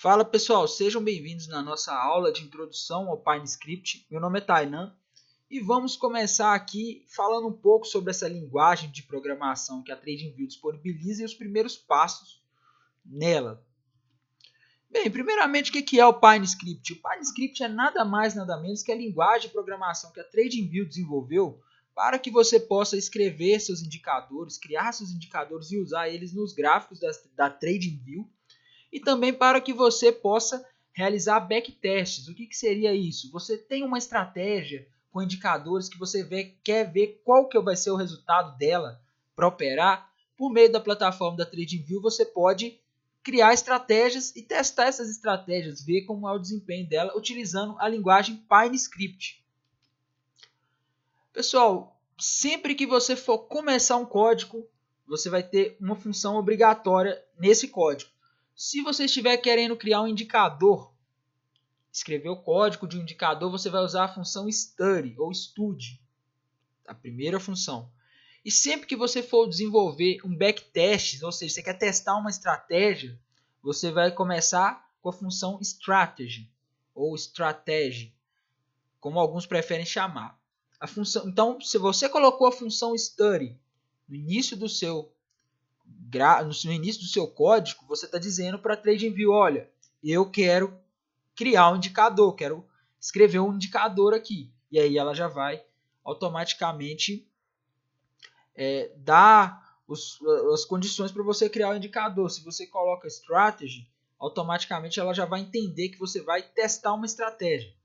Fala pessoal, sejam bem-vindos na nossa aula de introdução ao PineScript. Meu nome é Tainan e vamos começar aqui falando um pouco sobre essa linguagem de programação que a TradingView disponibiliza e os primeiros passos nela. Bem, primeiramente, o que é o PineScript? O PineScript é nada mais nada menos que a linguagem de programação que a TradingView desenvolveu para que você possa escrever seus indicadores, criar seus indicadores e usar eles nos gráficos da TradingView. E também para que você possa realizar backtests. O que seria isso? Você tem uma estratégia com indicadores que você quer ver qual que vai ser o resultado dela para operar. Por meio da plataforma da TradingView, você pode criar estratégias e testar essas estratégias, ver como é o desempenho dela utilizando a linguagem PineScript. Pessoal, sempre que você for começar um código, você vai ter uma função obrigatória nesse código. Se você estiver querendo criar um indicador, escrever o código de um indicador, você vai usar a função study ou study, a primeira função. E sempre que você for desenvolver um backtest, ou seja, você quer testar uma estratégia, você vai começar com a função strategy ou strategy, como alguns preferem chamar. Então, se você colocou a função study no início do seu código, você está dizendo para a TradingView, olha, eu quero criar um indicador, quero escrever um indicador aqui. E aí ela já vai automaticamente dar as condições para você criar o indicador. Se você coloca strategy, automaticamente ela já vai entender que você vai testar uma estratégia.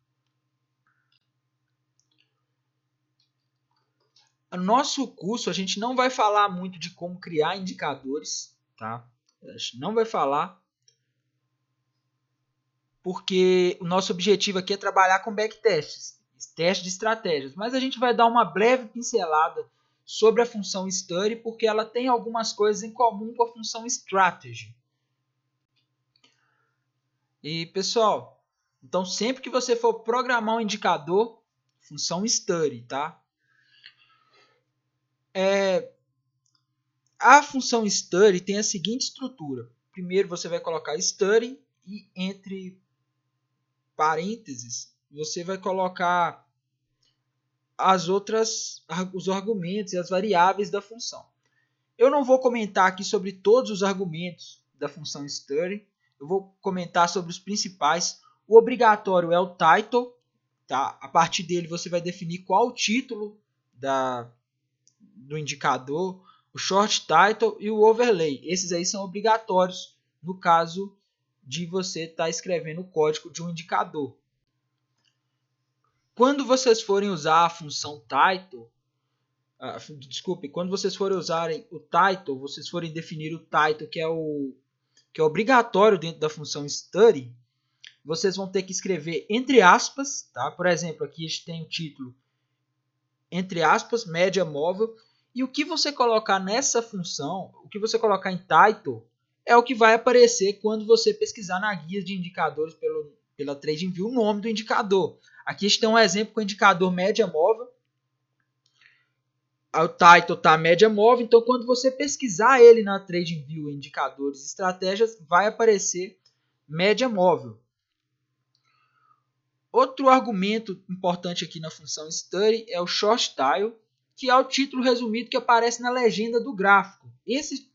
No nosso curso, a gente não vai falar muito de como criar indicadores, tá? A gente não vai falar, porque o nosso objetivo aqui é trabalhar com backtests, testes de estratégias. Mas a gente vai dar uma breve pincelada sobre a função study, porque ela tem algumas coisas em comum com a função strategy. E, pessoal, então sempre que você for programar um indicador, função study, tá? A função study tem a seguinte estrutura. Primeiro você vai colocar study e entre parênteses você vai colocar os argumentos e as variáveis da função. Eu não vou comentar aqui sobre todos os argumentos da função study. Eu vou comentar sobre os principais. O obrigatório é o title. Tá? A partir dele você vai definir qual o título do indicador, o short title e o overlay. Esses aí são obrigatórios no caso de você estar escrevendo o código de um indicador. Quando vocês forem usar a função title, quando vocês forem usarem o title, vocês forem definir o title, que é obrigatório dentro da função study, vocês vão ter que escrever entre aspas, tá? Por exemplo, aqui a gente tem o título entre aspas, média móvel, e o que você colocar nessa função, o que você colocar em title, é o que vai aparecer quando você pesquisar na guia de indicadores pela TradingView o nome do indicador. Aqui está um exemplo com o indicador média móvel. O title está média móvel, então quando você pesquisar ele na TradingView indicadores e estratégias, vai aparecer média móvel. Outro argumento importante aqui na função study é o short title, que é o título resumido que aparece na legenda do gráfico. Esse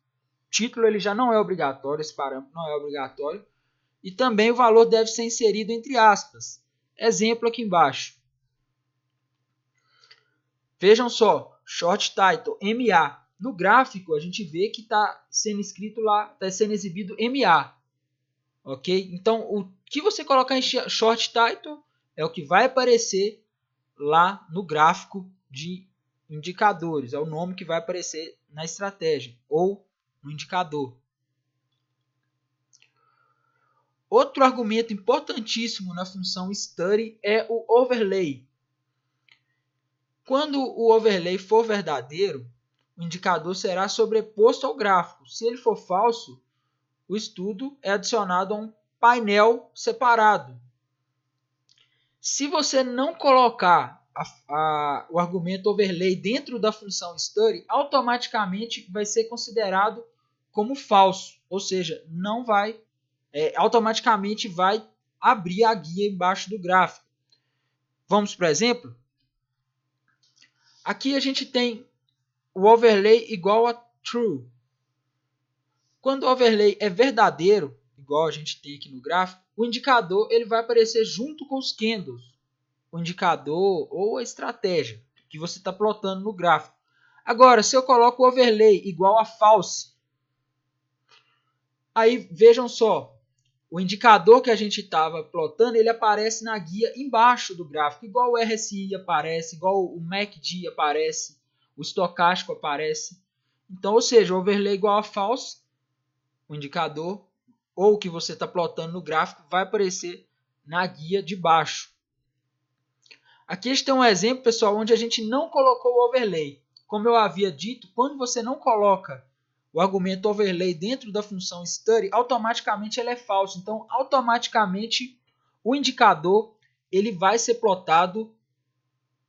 título ele já não é obrigatório, esse parâmetro não é obrigatório. E também o valor deve ser inserido entre aspas. Exemplo aqui embaixo. Vejam só, short title, MA. No gráfico a gente vê que está sendo escrito lá, está sendo exibido MA. Ok? Então o que você colocar em short title é o que vai aparecer lá no gráfico de indicadores. É o nome que vai aparecer na estratégia ou no indicador. Outro argumento importantíssimo na função study é o overlay. Quando o overlay for verdadeiro, o indicador será sobreposto ao gráfico. Se ele for falso, o estudo é adicionado a um painel separado. Se você não colocar o argumento overlay dentro da função study, automaticamente vai ser considerado como falso, ou seja, não vai automaticamente vai abrir a guia embaixo do gráfico. Vamos para o exemplo? Aqui a gente tem o overlay igual a true. Quando o overlay é verdadeiro, igual a gente tem aqui no gráfico, o indicador ele vai aparecer junto com os candles, o indicador ou a estratégia que você está plotando no gráfico. Agora, se eu coloco o overlay igual a false, aí vejam só, o indicador que a gente estava plotando, ele aparece na guia embaixo do gráfico, igual o RSI aparece, igual o MACD aparece, o estocástico aparece. Então, ou seja, o overlay igual a false, o indicador, ou o que você está plotando no gráfico, vai aparecer na guia de baixo. Aqui está um exemplo, pessoal, onde a gente não colocou o overlay. Como eu havia dito, quando você não coloca o argumento overlay dentro da função study, automaticamente ele é falso. Então, automaticamente, o indicador ele vai ser plotado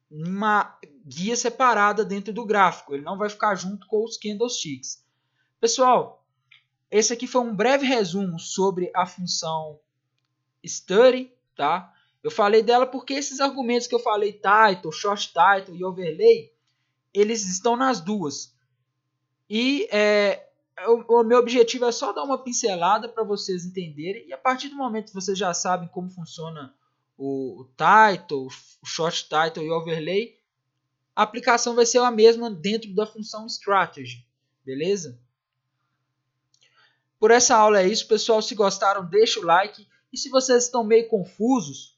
em uma guia separada dentro do gráfico. Ele não vai ficar junto com os candlesticks. Pessoal, esse aqui foi um breve resumo sobre a função study, tá? Eu falei dela porque esses argumentos que eu falei, title, short title e overlay, eles estão nas duas. E o meu objetivo é só dar uma pincelada para vocês entenderem. E a partir do momento que vocês já sabem como funciona o title, o short title e o overlay, a aplicação vai ser a mesma dentro da função strategy, beleza? Por essa aula é isso, pessoal. Se gostaram, deixa o like. E se vocês estão meio confusos,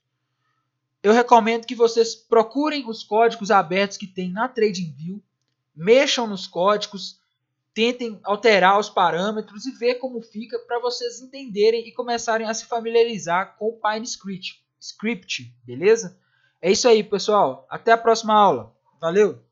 eu recomendo que vocês procurem os códigos abertos que tem na TradingView, mexam nos códigos, tentem alterar os parâmetros e ver como fica para vocês entenderem e começarem a se familiarizar com o PineScript, beleza? É isso aí, pessoal. Até a próxima aula. Valeu!